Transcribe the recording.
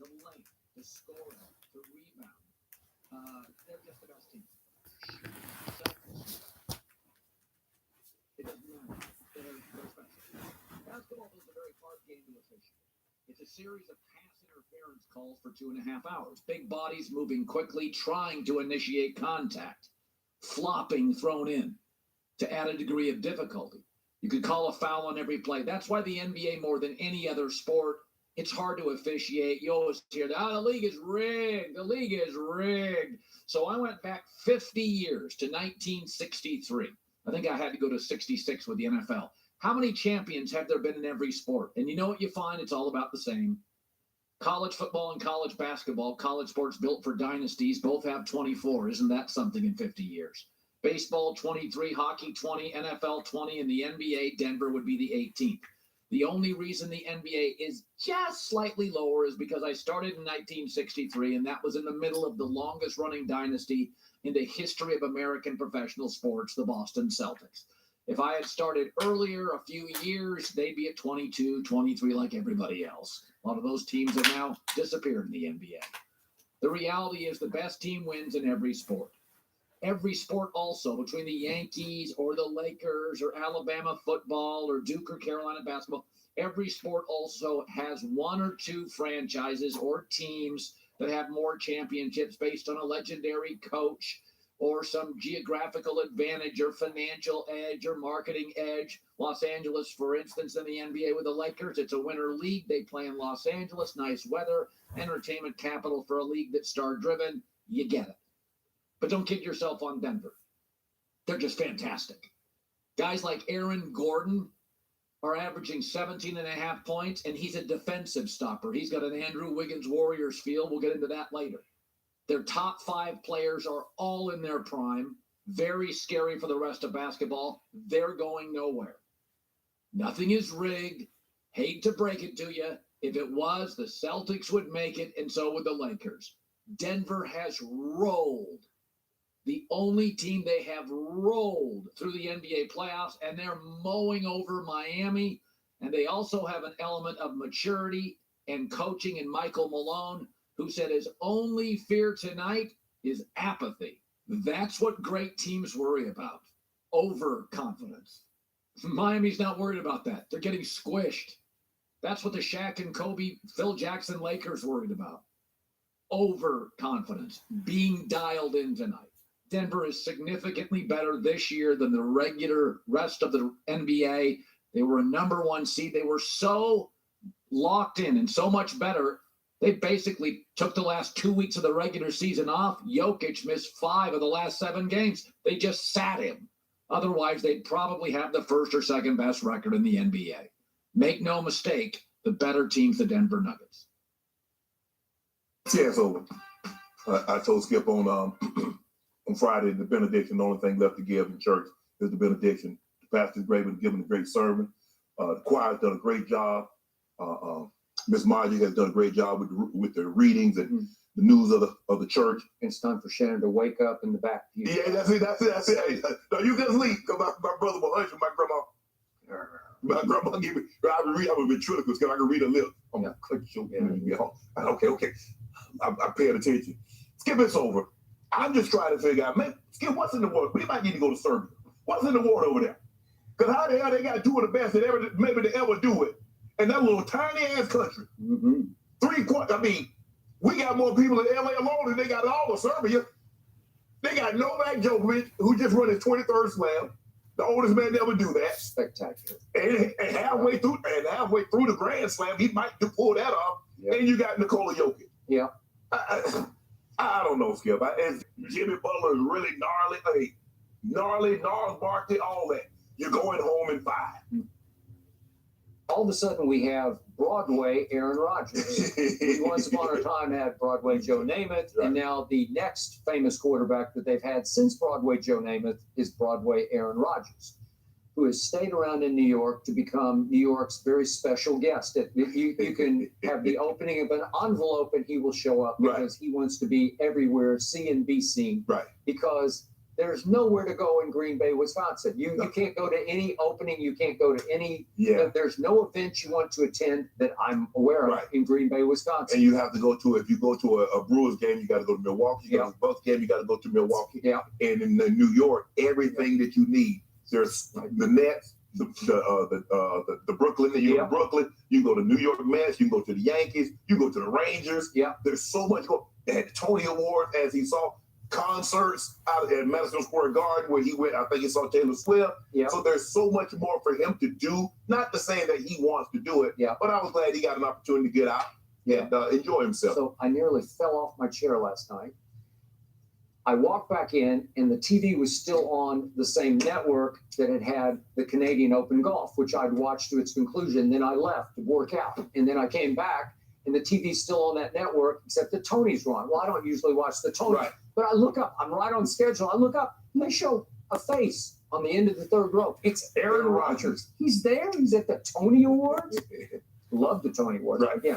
the length, the scoring, the rebound. They're just the best team. It doesn't matter. They're special. Basketball is a very hard game to officiate. It's a series of pass interference calls for 2.5 hours. Big bodies moving quickly, trying to initiate contact. Flopping thrown in to add a degree of difficulty. You could call a foul on every play. That's why the NBA, more than any other sport, it's hard to officiate. You always hear that, the league is rigged. The league is rigged. So I went back 50 years to 1963. I think I had to go to 66 with the NFL. How many champions have there been in every sport? And you know what you find? It's all about the same. College football and college basketball, college sports built for dynasties, both have 24. Isn't that something in 50 years? Baseball, 23, hockey, 20, NFL, 20, and the NBA, Denver would be the 18th. The only reason the NBA is just slightly lower is because I started in 1963, and that was in the middle of the longest-running dynasty in the history of American professional sports, the Boston Celtics. If I had started earlier, a few years, they'd be at 22, 23 like everybody else. A lot of those teams have now disappeared in the NBA. The reality is the best team wins in every sport. Every sport also, between the Yankees or the Lakers or Alabama football or Duke or Carolina basketball, every sport also has one or two franchises or teams that have more championships based on a legendary coach or some geographical advantage or financial edge or marketing edge. Los Angeles, for instance, in the NBA with the Lakers, it's a winter league. They play in Los Angeles, nice weather, entertainment capital for a league that's star-driven. You get it. But don't kid yourself on Denver. They're just fantastic. Guys like Aaron Gordon are averaging 17.5 points, and he's a defensive stopper. He's got an Andrew Wiggins Warriors feel. We'll get into that later. Their top 5 players are all in their prime. Very scary for the rest of basketball. They're going nowhere. Nothing is rigged. Hate to break it to you. If it was, the Celtics would make it, and so would the Lakers. Denver has rolled. The only team they have rolled through the NBA playoffs, and they're mowing over Miami. And they also have an element of maturity and coaching in Michael Malone, who said his only fear tonight is apathy. That's what great teams worry about. Overconfidence. Miami's not worried about that. They're getting squished. That's what the Shaq and Kobe, Phil Jackson Lakers worried about. Overconfidence. Being dialed in tonight. Denver is significantly better this year than the regular rest of the NBA. They were a number 1 seed. They were so locked in and so much better. They basically took the last 2 weeks of the regular season off. Jokic missed 5 of the last 7 games. They just sat him. Otherwise, they'd probably have the first or second best record in the NBA. Make no mistake, the better team's the Denver Nuggets. Yeah, so I told Skip on Friday, the benediction, the only thing left to give in church is the benediction. The pastor's great and giving a great sermon. The choir's done a great job. Miss Margie has done a great job with the readings and the news of the church. It's time for Shannon to wake up in the back. Yeah, that's it. Hey, no, you can sleep because my brother will hush my grandma. My grandma gave me. I would read. I would ventriloquist because I can read a lip. I'm gonna click your. Okay. I'm paying attention. Skip this over. I'm just trying to figure out, man, Skip, what's in the water? We might need to go to Serbia. What's in the water over there? Because how the hell they got 2 of the best that ever maybe they ever do it. And that little tiny ass country. 3/4. I mean, we got more people in LA alone than they got all of Serbia. They got Novak Djokovic, who just run his 23rd slam. The oldest man to ever do that. Spectacular. And halfway through the Grand Slam, he might pull that off. Yep. And you got Nikola Jokic. Yeah. I don't know, Skip. Jimmy Butler is really gnarly. Gnarls Barkley, all that. You're going home in 5. All of a sudden, we have Broadway Aaron Rodgers. We once upon a time had Broadway Joe Namath, right. And now the next famous quarterback that they've had since Broadway Joe Namath is Broadway Aaron Rodgers, who has stayed around in New York to become New York's very special guest. You can have the opening of an envelope and he will show up because he wants to be everywhere, see and be seen. Right. Because there's nowhere to go in Green Bay, Wisconsin. You can't go to any opening. You can't go to any. Yeah. There's no events you want to attend that I'm aware of Right. in Green Bay, Wisconsin. And you have to go to, if you go to a Brewers game, you got to go to Milwaukee. You go to a Bucks game, you got to go to Milwaukee. Yeah. And in New York, everything that you need, there's the Nets, the Brooklyn. You go to Brooklyn. You go to New York Mets. You go to the Yankees. You go to the Rangers. Yeah. There's so much going. They had the Tony Awards, as he saw concerts out at Madison Square Garden where he went. I think he saw Taylor Swift. Yeah. So there's so much more for him to do. Not to say that he wants to do it. Yeah. But I was glad he got an opportunity to get out and enjoy himself. So I nearly fell off my chair last night. I walked back in, and the TV was still on the same network that had the Canadian Open Golf, which I'd watched to its conclusion. Then I left to work out, and then I came back, and the TV's still on that network, except the Tonys were on. Well, I don't usually watch the Tonys, Right. but I look up. I'm right on schedule. I look up, and they show a face on the end of the third row. It's Aaron Rodgers. He's there. He's at the Tony Awards. Love the Tony Awards. Right. Again,